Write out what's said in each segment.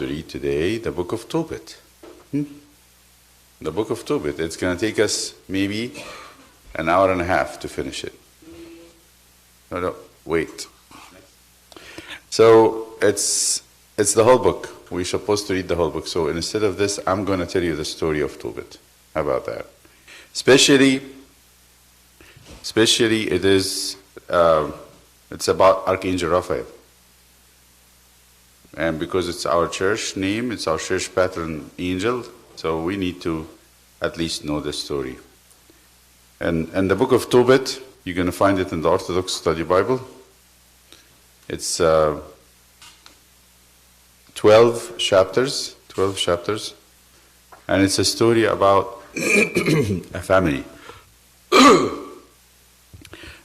to read today the book of Tobit. The book of Tobit. It's going to take us maybe an hour and a half to finish it. No, wait. So it's the whole book. We're supposed to read the whole book. So instead of this, I'm going to tell you the story of Tobit. How about that? Especially it is it's about Archangel Raphael. And because it's our church name, it's our church patron angel, so we need to at least know the story. And the book of Tobit, you're going to find it in the Orthodox Study Bible. It's 12 chapters, and it's a story about a family.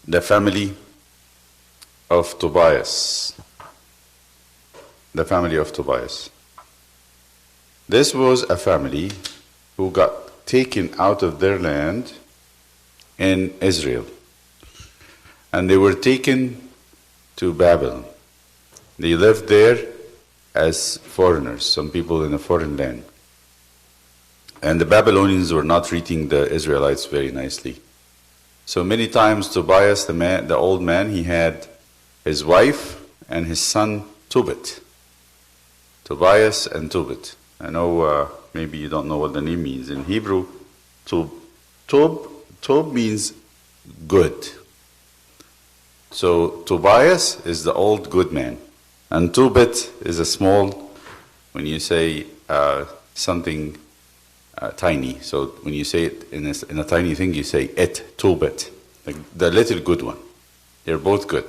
The family of Tobias. The family of Tobias. This was a family who got taken out of their land in Israel. And they were taken to Babylon. They lived there as foreigners, some people in a foreign land. And the Babylonians were not treating the Israelites very nicely. So many times Tobias, the old man, he had his wife and his son Tobit. Tobias and Tobit. I know maybe you don't know what the name means. In Hebrew, Tob means good. So Tobias is the old good man. And Tobit is a small, when you say something tiny. So when you say it in a tiny thing, you say et Tobit, the little good one. They're both good.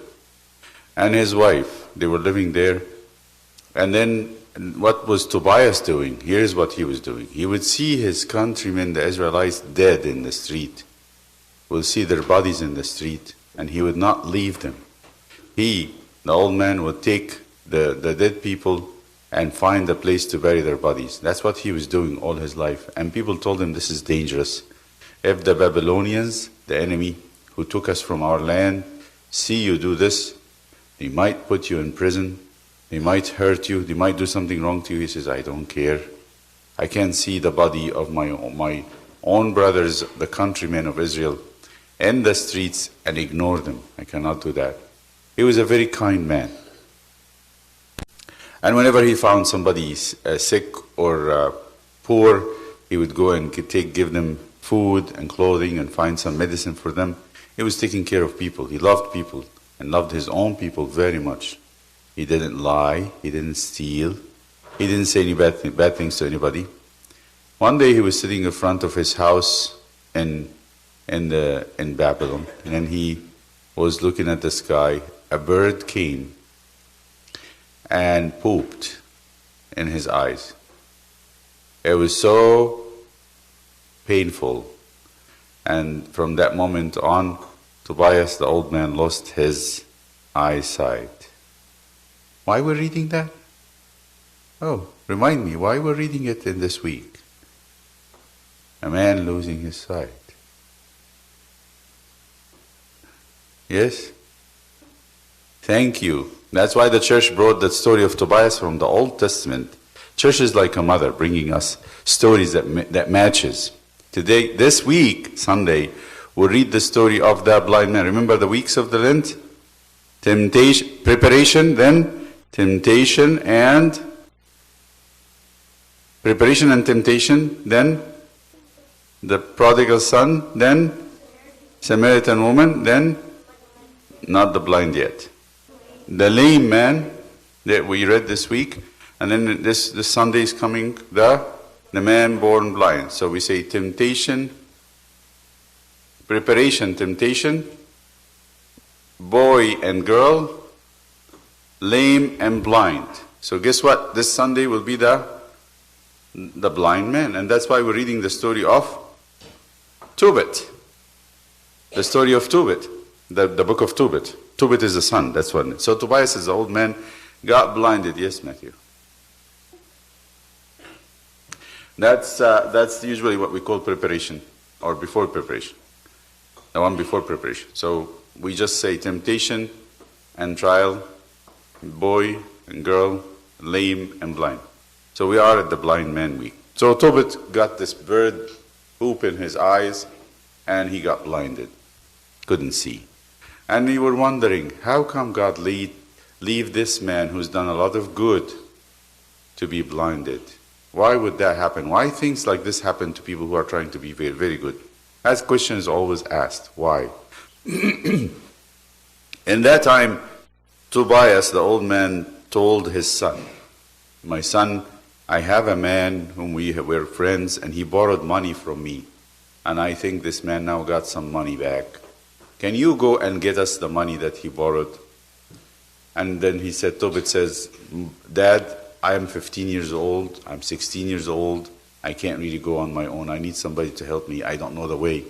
And his wife, they were living there. And then what was Tobias doing? Here's what he was doing. He would see his countrymen, the Israelites, dead in the street. Will see their bodies in the street, and he would not leave them. He, the old man, would take the dead people and find a place to bury their bodies. That's what he was doing all his life. And people told him, this is dangerous. If the Babylonians, the enemy who took us from our land, see you do this, they might put you in prison. They might hurt you. They might do something wrong to you. He says, I don't care. I can't see the body of my own brothers, the countrymen of Israel, in the streets and ignore them. I cannot do that. He was a very kind man. And whenever he found somebody sick or poor, he would go and give them food and clothing and find some medicine for them. He was taking care of people. He loved people and loved his own people very much. He didn't lie. He didn't steal. He didn't say any bad things to anybody. One day he was sitting in front of his house in Babylon, and then he was looking at the sky. A bird came and pooped in his eyes. It was so painful. And from that moment on, Tobias, the old man, lost his eyesight. Why we're reading that? Oh, remind me, why we're reading it in this week? A man losing his sight. Yes? Thank you. That's why the church brought that story of Tobias from the Old Testament. Church is like a mother bringing us stories that matches. Today, this week, Sunday, we'll read the story of the blind man. Remember the weeks of the Lent? Temptation, preparation, then temptation and preparation and temptation, then the prodigal son, then Samaritan woman, then not the blind yet. The lame man that we read this week, and then this Sunday is coming, the man born blind. So we say temptation, preparation, temptation, boy and girl, lame and blind. So guess what? This Sunday will be the blind man. And that's why we're reading the story of Tobit. The story of Tobit. The book of Tobit. Tobit is the son. That's what. So Tobias is the old man, got blinded. Yes, Matthew. That's usually what we call preparation, or before preparation. The one before preparation. So we just say temptation and trial, boy and girl, lame and blind. So we are at the blind man week. So Tobit got this bird poop in his eyes, and he got blinded, couldn't see. And we were wondering, how come God leave this man who's done a lot of good to be blinded? Why would that happen? Why things like this happen to people who are trying to be very, very good? That question is always asked. Why? In that time, Tobias, the old man, told his son, my son, I have a man whom we're friends, and he borrowed money from me. And I think this man now got some money back. Can you go and get us the money that he borrowed? And then he said, Tobit says, Dad, I am 15 years old. I'm 16 years old. I can't really go on my own. I need somebody to help me. I don't know the way.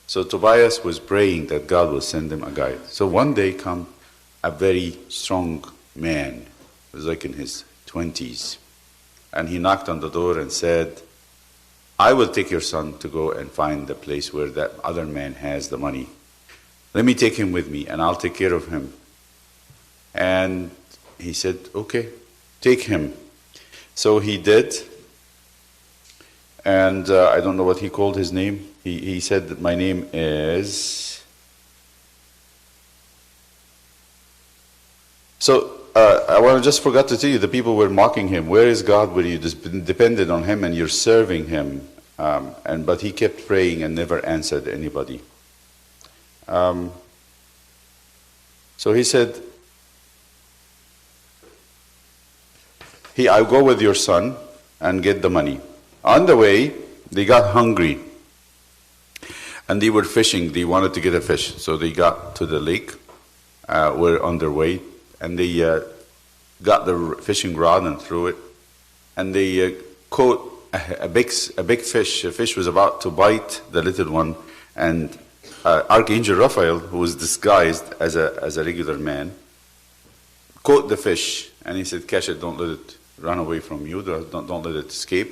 So Tobias was praying that God will send him a guide. So one day come a very strong man, he was like in his 20s, and he knocked on the door and said, I will take your son to go and find the place where that other man has the money. Let me take him with me, and I'll take care of him. And he said, okay, take him. So he did, and I don't know what he called his name. He said that my name is... So I just forgot to tell you, the people were mocking him. Where is God when you depended on him and you're serving him? But he kept praying and never answered anybody. So he said, I'll go with your son and get the money. On the way, they got hungry. And they were fishing. They wanted to get a fish. So they got to the lake, were on their way. And they got the fishing rod and threw it. And they caught a big fish. A fish was about to bite the little one. And Archangel Raphael, who was disguised as a regular man, caught the fish. And he said, catch it, don't let it run away from you. Don't let it escape.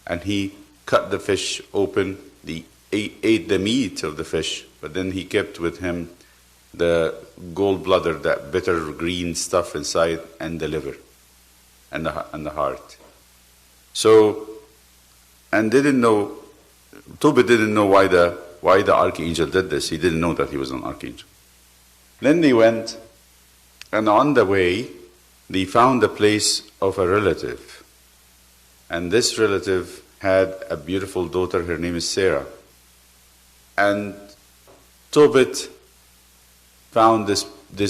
And he cut the fish open. He ate the meat of the fish. But then he kept with him the gallbladder, that bitter green stuff inside, and the liver, and the heart. So, and Tobit didn't know why the archangel did this. He didn't know that he was an archangel. Then they went, and on the way, they found the place of a relative. And this relative had a beautiful daughter. Her name is Sarah. And Tobit found this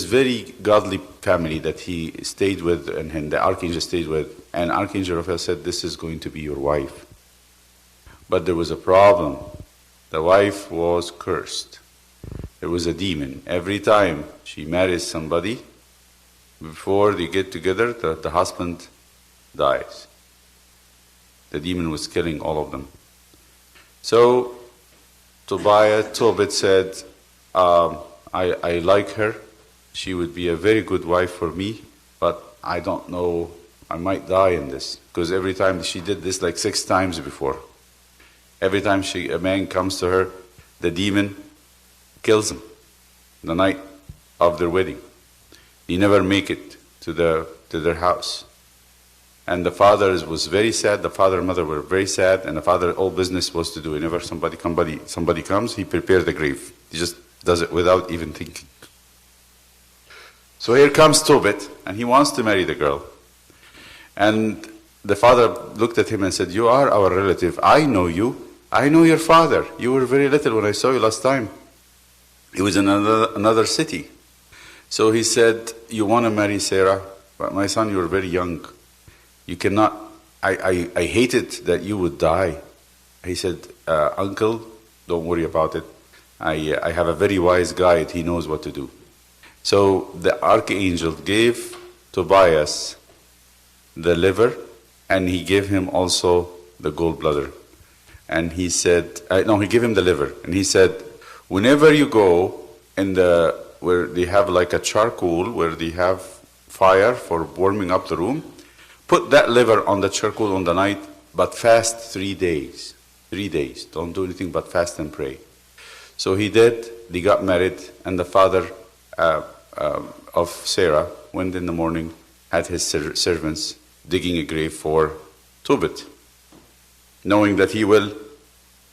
very godly family that he stayed with, and the archangel stayed with. And Archangel Raphael said, this is going to be your wife. But there was a problem. The wife was cursed. There was a demon. Every time she marries somebody, before they get together, the husband dies. The demon was killing all of them. So Tobit said, I like her. She would be a very good wife for me, but I don't know, I might die in this. Because every time she did this like 6 times before. Every time a man comes to her, the demon kills him the night of their wedding. He never make it to their house. And the father was very sad. The father and mother were very sad. And the father, all business was to do. Whenever somebody comes, he prepared the grave. He just does it without even thinking. So here comes Tobit, and he wants to marry the girl. And the father looked at him and said, you are our relative. I know you. I know your father. You were very little when I saw you last time. He was in another city. So he said, you want to marry Sarah? But my son, you are very young. You cannot, I hated that you would die. He said, uncle, don't worry about it. I have a very wise guide. He knows what to do. So the archangel gave Tobias the liver, and he gave him also the gallbladder. And he said, he gave him the liver. And he said, whenever you go where they have like a charcoal, where they have fire for warming up the room, put that liver on the charcoal on the night, but fast 3 days. 3 days. Don't do anything but fast and pray. So he did. They got married, and the father of Sarah went in the morning, had his servants digging a grave for Tobit, knowing that he will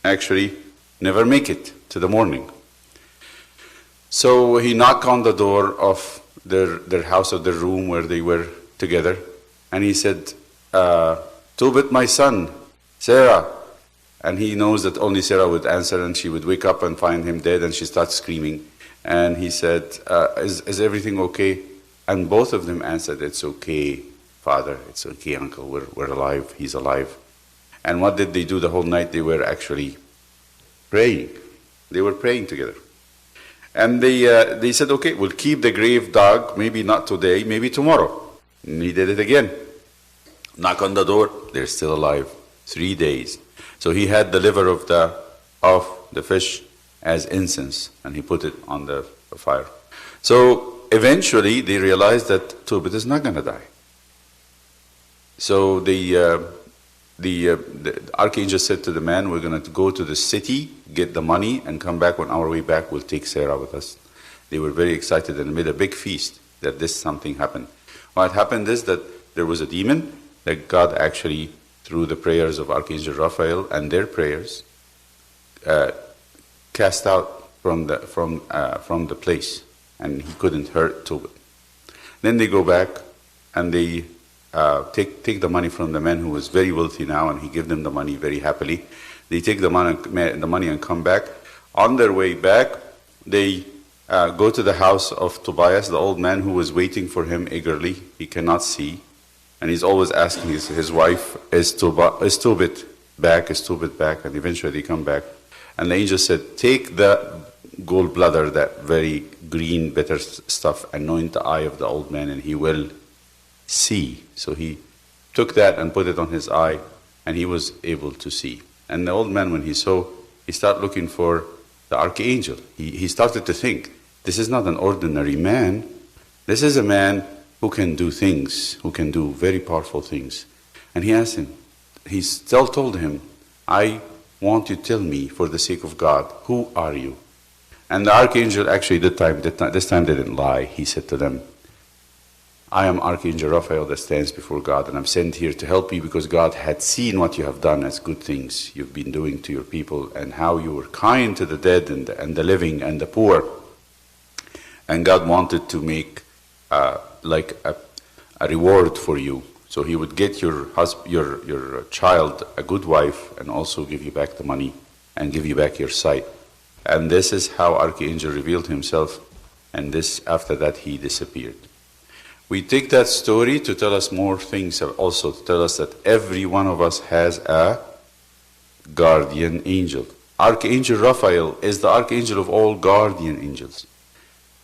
actually never make it to the morning. So he knocked on the door of their house, or their room where they were together, and he said, Tobit, my son, Sarah. And he knows that only Sarah would answer, and she would wake up and find him dead, and she starts screaming. And he said, is everything okay? And both of them answered, it's okay, Father, it's okay, Uncle, we're alive, he's alive. And what did they do the whole night? They were actually praying. They were praying together. And they said, okay, we'll keep the grave dug, maybe not today, maybe tomorrow. And he did it again. Knock on the door, they're still alive. 3 days. So he had the liver of the fish as incense, and he put it on the fire. So eventually they realized that Tobit is not going to die. So the archangel said to the man, we're going to go to the city, get the money, and come back. On our way back, we'll take Sarah with us. They were very excited and made a big feast that this something happened. What happened is that there was a demon that God actually, through the prayers of Archangel Raphael and their prayers, cast out from the place, and he couldn't hurt Tobit. Then they go back and they take the money from the man who was very wealthy now, and he gave them the money very happily. They take the money and come back. On their way back, they go to the house of Tobias, the old man who was waiting for him eagerly. He cannot see. And he's always asking his wife, is Tobit back? Is Tobit back? And eventually they come back. And the angel said, take the gallbladder, that very green, bitter stuff, anoint the eye of the old man, and he will see. So he took that and put it on his eye, and he was able to see. And the old man, when he saw, he started looking for the archangel. He started to think, this is not an ordinary man. This is a man who can do things, who can do very powerful things. And he asked him, he still told him, I want you to tell me, for the sake of God, who are you? And the archangel actually this time didn't lie. He said to them, I am Archangel Raphael that stands before God, and I'm sent here to help you because God had seen what you have done as good things you've been doing to your people, and how you were kind to the dead and the living and the poor. And God wanted to make like a reward for you. So he would get your child a good wife, and also give you back the money and give you back your sight. And this is how Archangel revealed himself, and this after that he disappeared. We take that story to tell us more things, also to tell us that every one of us has a guardian angel. Archangel Raphael is the archangel of all guardian angels.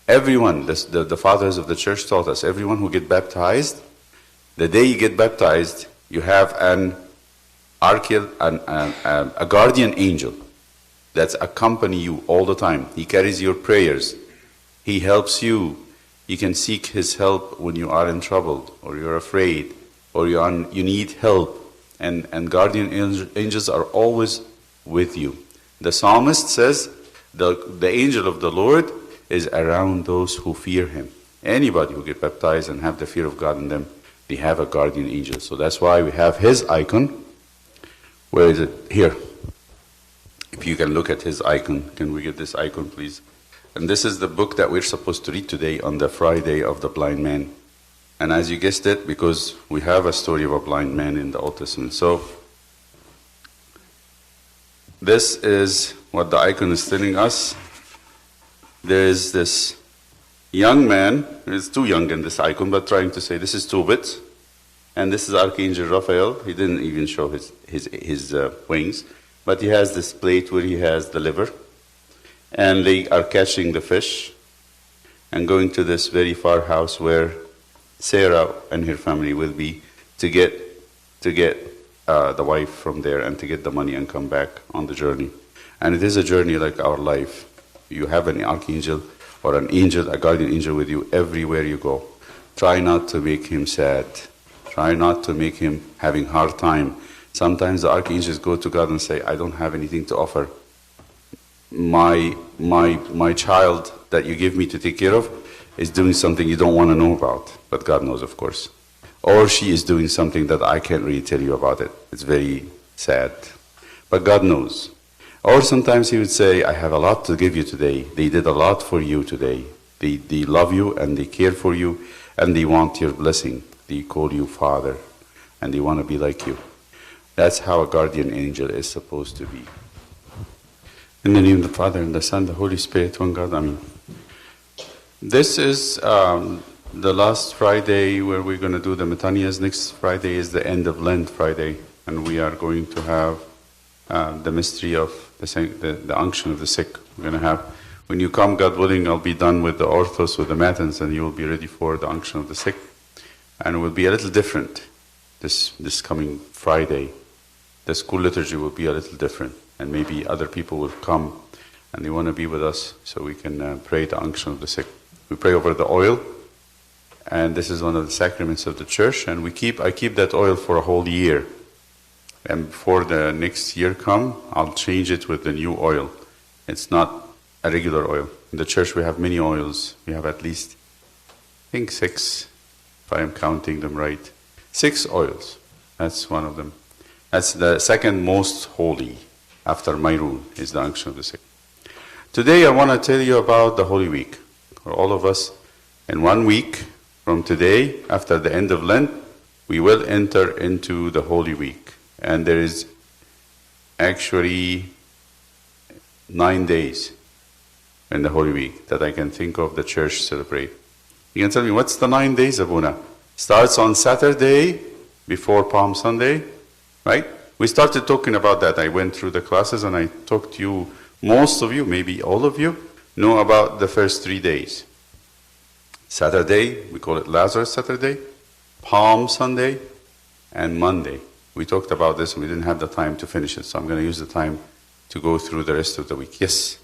Everyone, the fathers of the church taught us, everyone who get baptized, the day you get baptized, you have a guardian angel that's accompany you all the time. He carries your prayers. He helps you. You can seek his help when you are in trouble, or you're afraid, or you need help. And guardian angels are always with you. The psalmist says, the angel of the Lord is around those who fear him. Anybody who get baptized and have the fear of God in them, they have a guardian angel. So that's why we have his icon. Where is it? Here. If you can look at his icon. Can we get this icon, please? And this is the book that we're supposed to read today on the Friday of the blind man. And as you guessed it, because we have a story of a blind man in the Old Testament. So this is what the icon is telling us. There is this young man, he's too young in this icon, but trying to say this is Tobit, and this is Archangel Raphael. He didn't even show his wings, but he has this plate where he has the liver, and they are catching the fish and going to this very far house where Sarah and her family will be to get the wife from there, and to get the money and come back on the journey. And it is a journey like our life. You have an archangel or an angel, a guardian angel with you everywhere you go. Try not to make him sad. Try not to make him having hard time. Sometimes the archangels go to God and say, I don't have anything to offer. My child that you give me to take care of is doing something you don't want to know about. But God knows, of course. or she is doing something that I can't really tell you about it. It's very sad. But God knows. Or sometimes he would say, I have a lot to give you today. They did a lot for you today. They love you and they care for you and they want your blessing. They call you Father and they want to be like you. That's how a guardian angel is supposed to be. In the name of the Father and the Son, the Holy Spirit, one God, Amen. This is the last Friday where we're going to do the Metanias. Next Friday is the end of Lent Friday, and we are going to have the mystery of the unction of the sick. We're going to have, when you come, God willing, I'll be done with the orthos, with the matins, and you will be ready for the unction of the sick. And it will be a little different this coming Friday. The school liturgy will be a little different, and maybe other people will come and they want to be with us so we can pray the unction of the sick. We pray over the oil, and this is one of the sacraments of the church, and I keep that oil for a whole year. And before the next year come, I'll change it with the new oil. It's not a regular oil. In the church we have many oils. We have at least, I think 6, if I am counting them right. 6 oils. That's one of them. That's the second most holy, after Mairun, is the unction of the sick. Today I want to tell you about the Holy Week. For all of us, in 1 week from today, after the end of Lent, we will enter into the Holy Week. And there is actually 9 days in the Holy Week that I can think of the church celebrate. You can tell me, what's the 9 days, Abuna? Starts on Saturday before Palm Sunday, right? We started talking about that. I went through the classes and I talked to you, most of you, maybe all of you, know about the first 3 days. Saturday, we call it Lazarus Saturday, Palm Sunday, and Monday. We talked about this and we didn't have the time to finish it, so I'm going to use the time to go through the rest of the week. Yes?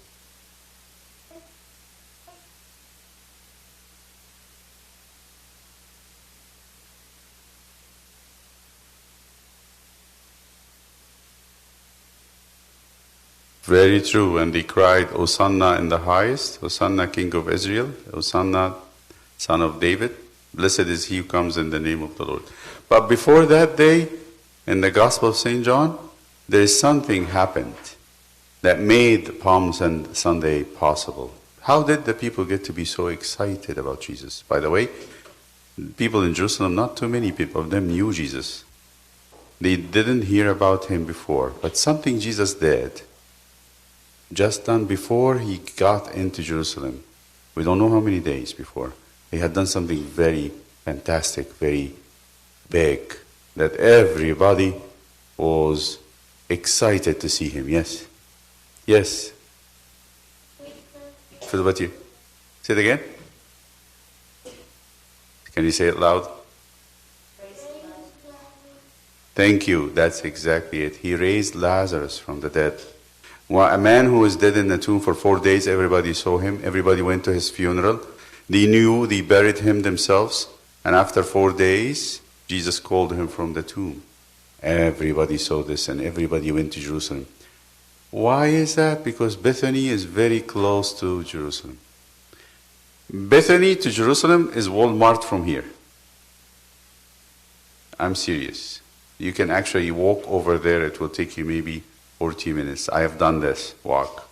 Very true. And they cried, Hosanna in the highest, Hosanna, King of Israel, Hosanna, Son of David. Blessed is he who comes in the name of the Lord. But before that day, in the Gospel of St. John, there is something happened that made Palm Sunday possible. How did the people get to be so excited about Jesus? By the way, people in Jerusalem, not too many people of them knew Jesus. They didn't hear about him before, but something Jesus did just done before he got into Jerusalem. We don't know how many days before. He had done something very fantastic, very big, that everybody was excited to see him. Yes? Yes? What about you? Say it again? Can you say it loud? Thank you. That's exactly it. He raised Lazarus from the dead. Well, a man who was dead in the tomb for 4 days, everybody saw him. Everybody went to his funeral. They knew, they buried him themselves. And after 4 days, Jesus called him from the tomb. Everybody saw this and everybody went to Jerusalem. Why is that? Because Bethany is very close to Jerusalem. Bethany to Jerusalem is Walmart from here. I'm serious. You can actually walk over there. It will take you maybe 40 minutes. I have done this walk.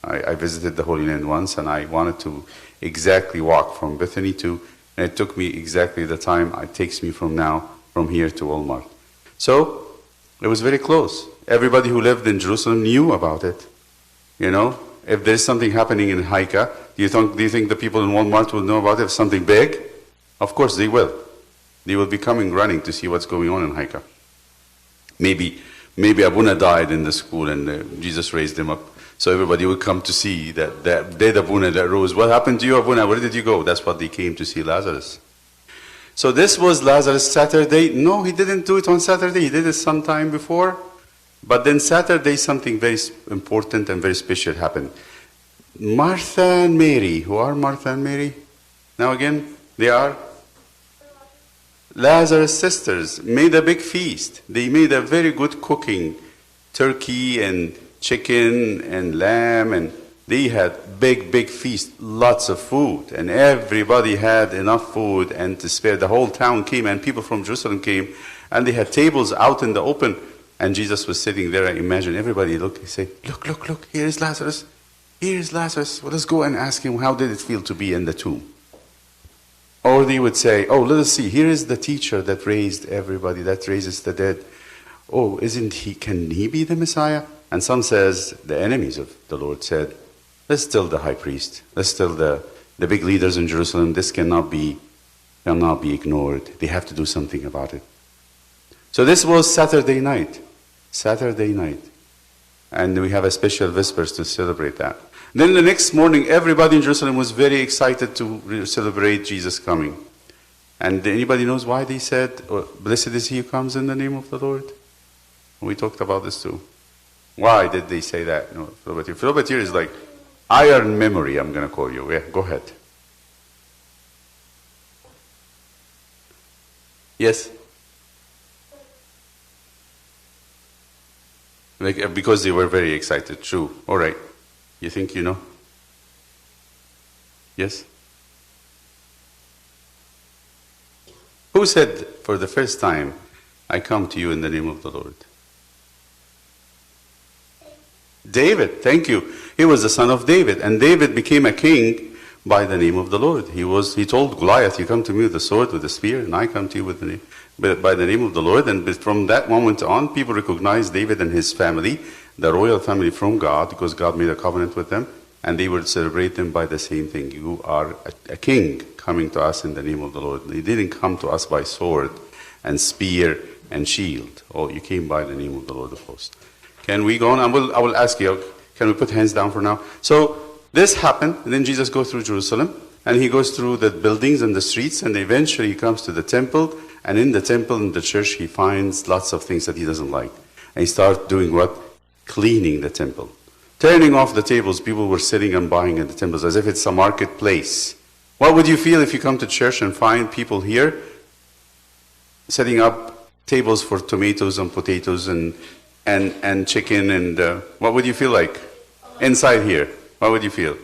I visited the Holy Land once and I wanted to exactly walk from Bethany to, and it took me exactly the time it takes me from here to Walmart. So, it was very close. Everybody who lived in Jerusalem knew about it. You know, if there's something happening in Haika, do you think the people in Walmart will know about it? If something big? Of course they will. They will be coming running to see what's going on in Haika. Maybe Abuna died in the school and Jesus raised him up. So everybody would come to see that dead Abuna that rose. What happened to you, Abuna? Where did you go? That's what they came to see Lazarus. So this was Lazarus Saturday. No, he didn't do it on Saturday. He did it sometime before. But then Saturday, something very important and very special happened. Martha and Mary. Who are Martha and Mary? Now again, they are Lazarus' sisters. Made a big feast. They made a very good cooking. Turkey and chicken and lamb and They had big feast, lots of food, and everybody had enough food and to spare. The whole town came, and people from Jerusalem came, and they had tables out in the open, and Jesus was sitting there. I imagine everybody say, look, here is Lazarus. Here is Lazarus. Well, let's go and ask him, how did it feel to be in the tomb? Or they would say, oh, let us see, here is the teacher that raised everybody, that raises the dead. Oh, can he be the Messiah? And some says, the enemies of the Lord said, let's tell the high priest, let's tell the big leaders in Jerusalem, this cannot be ignored. They have to do something about it. So this was Saturday night. And we have a special Vespers to celebrate that. Then the next morning, everybody in Jerusalem was very excited to celebrate Jesus coming. And anybody knows why they said, oh, blessed is he who comes in the name of the Lord? We talked about this too. Why did they say that? No, Philobatier is like iron memory, I'm going to call you. Yeah, go ahead. Yes? Because they were very excited. True. All right. You think you know? Yes? Who said for the first time, I come to you in the name of the Lord? David, thank you. He was the son of David, and David became a king by the name of the Lord. He told Goliath, you come to me with a sword, with a spear, and I come to you by the name of the Lord. And from that moment on, people recognized David and his family, the royal family from God, because God made a covenant with them, and they would celebrate them by the same thing. You are a king coming to us in the name of the Lord. He didn't come to us by sword and spear and shield. Oh, you came by the name of the Lord of hosts. Can we go on? I will ask you, can we put hands down for now? So this happened, and then Jesus goes through Jerusalem, and he goes through the buildings and the streets, and eventually he comes to the temple, and in the temple, in the church, he finds lots of things that he doesn't like. And he starts doing what? Cleaning the temple. Turning off the tables people were sitting and buying in the temples, as if it's a marketplace. What would you feel if you come to church and find people here setting up tables for tomatoes and potatoes and chicken, and what would you feel like inside here? What would you feel?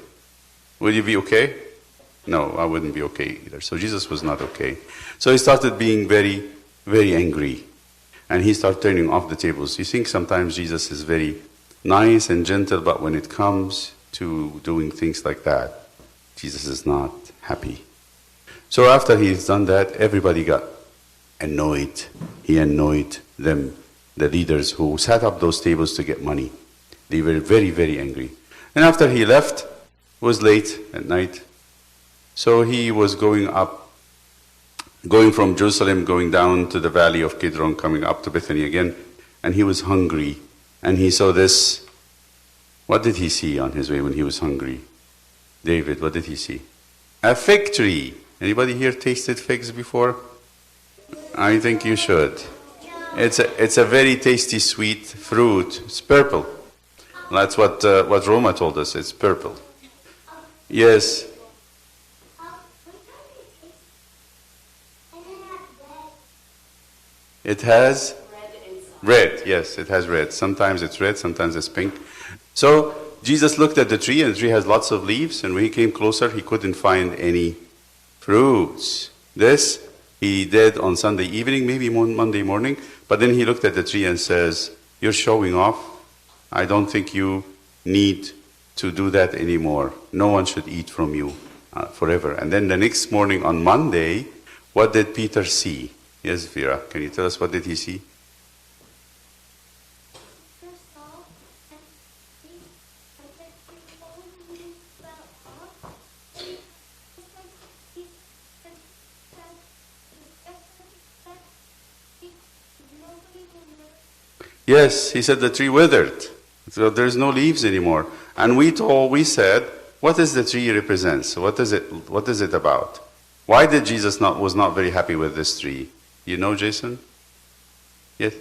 Would you be okay? No, I wouldn't be okay either. So Jesus was not okay. So he started being very, very angry. And he started turning off the tables. You think sometimes Jesus is very nice and gentle, but when it comes to doing things like that, Jesus is not happy. So after he's done that, everybody got annoyed. He annoyed them, the leaders who set up those tables to get money. They were very, very angry. And after he left, it was late at night. So he was going from Jerusalem, going down to the valley of Kidron, coming up to Bethany again, and he was hungry. And he saw this. What did he see on his way when he was hungry? David, what did he see? A fig tree. Anybody here tasted figs before? I think you should. It's a very tasty, sweet fruit. It's purple. That's what Roma told us. It's purple. Yes. It has red. Yes, it has red. Sometimes it's red, sometimes it's pink. So Jesus looked at the tree, and the tree has lots of leaves, and when he came closer, he couldn't find any fruits. This he did on Sunday evening, maybe Monday morning, but then he looked at the tree and says, you're showing off. I don't think you need to do that anymore. No one should eat from you forever. And then the next morning on Monday, what did Peter see? Yes, Vera, can you tell us what did he see? Yes, he said the tree withered. So there's no leaves anymore. And we said, what does the tree represent? What is it about? Why did Jesus was not very happy with this tree? You know, Jason? Yes?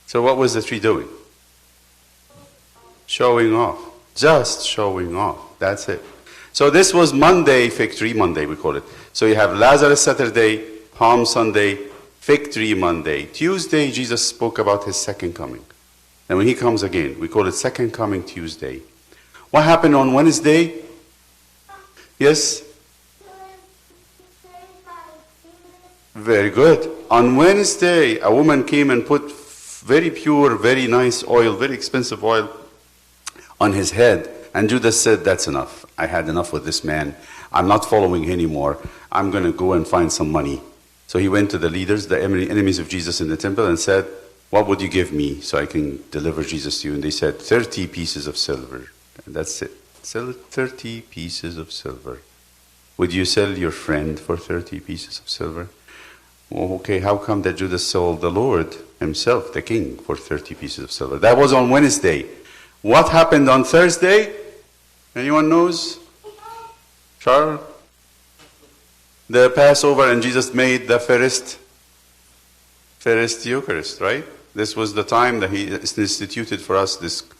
So what was the tree doing? Showing off. Just showing off. That's it. So this was Monday, Fig Tree Monday, we call it. So you have Lazarus Saturday, Palm Sunday, Fig Tree Monday. Tuesday, Jesus spoke about his second coming. And when he comes again, we call it Second Coming Tuesday. What happened on Wednesday? Yes? Very good. On Wednesday, a woman came and put very pure, very nice oil, very expensive oil on his head. And Judas said, that's enough. I had enough with this man. I'm not following anymore. I'm going to go and find some money. So he went to the leaders, the enemies of Jesus in the temple, and said, what would you give me so I can deliver Jesus to you? And they said, 30 pieces of silver. And that's it. Sell 30 pieces of silver. Would you sell your friend for 30 pieces of silver? Well, okay, how come that Judas sold the Lord himself, the king, for 30 pieces of silver? That was on Wednesday. What happened on Thursday? Anyone knows? Charles? The Passover, and Jesus made the first Eucharist, right? This was the time that he instituted for us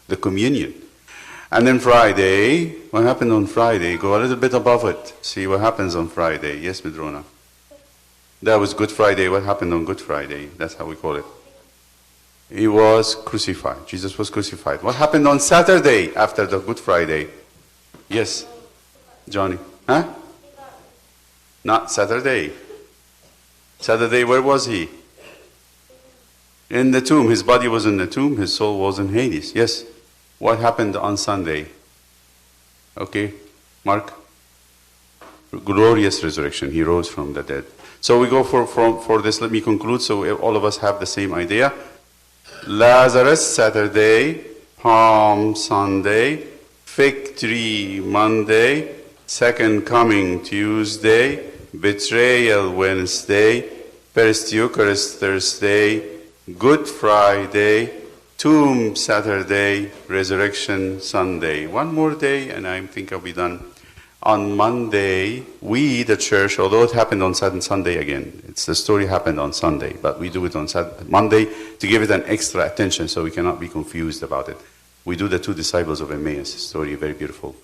the communion. And then Friday, what happened on Friday? Go a little bit above it. See what happens on Friday. Yes, Medrona? That was Good Friday. What happened on Good Friday? That's how we call it. He was crucified. Jesus was crucified. What happened on Saturday after the Good Friday? Yes, Johnny? Huh? Not Saturday. Saturday, where was he? In the tomb. His body was in the tomb. His soul was in Hades. Yes. What happened on Sunday? Okay, Mark? Glorious resurrection. He rose from the dead. So we go for this. Let me conclude so all of us have the same idea. Lazarus, Saturday. Palm Sunday. Fig tree, Monday. Second Coming, Tuesday. Betrayal, Wednesday. First Eucharist, Thursday. Good Friday. Tomb, Saturday. Resurrection, Sunday. One more day and I think I'll be done. On Monday, we, the church, although it happened on Sunday again, the story happened on Sunday, but we do it on Monday to give it an extra attention so we cannot be confused about it. We do the two disciples of Emmaus story, very beautiful.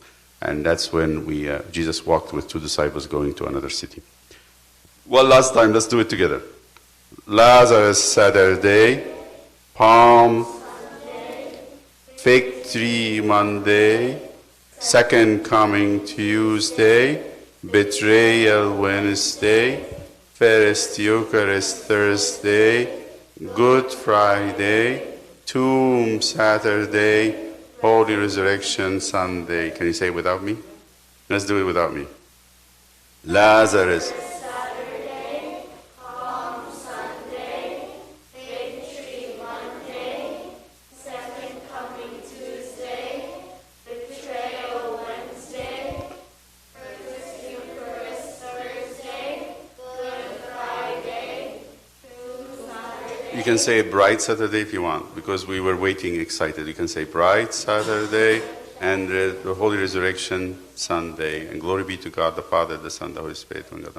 And that's when Jesus walked with two disciples going to another city. One last time, let's do it together. Lazarus, Saturday. Palm, Fig tree, Monday. Second Coming, Tuesday. Betrayal, Wednesday. First Eucharist, Thursday. Good Friday. Tomb, Saturday. Holy Resurrection, Sunday. Can you say it without me? Let's do it without me. Lazarus. Saturday, Palm Sunday, Fig tree Monday, Second Coming Tuesday, Betrayal Wednesday, First Eucharist Thursday, Good Friday, Tomb Saturday. You can say Bright Saturday if you want, because we were waiting excited. You can say Bright Saturday and the Holy Resurrection Sunday. And glory be to God, the Father, the Son, the Holy Spirit, one God.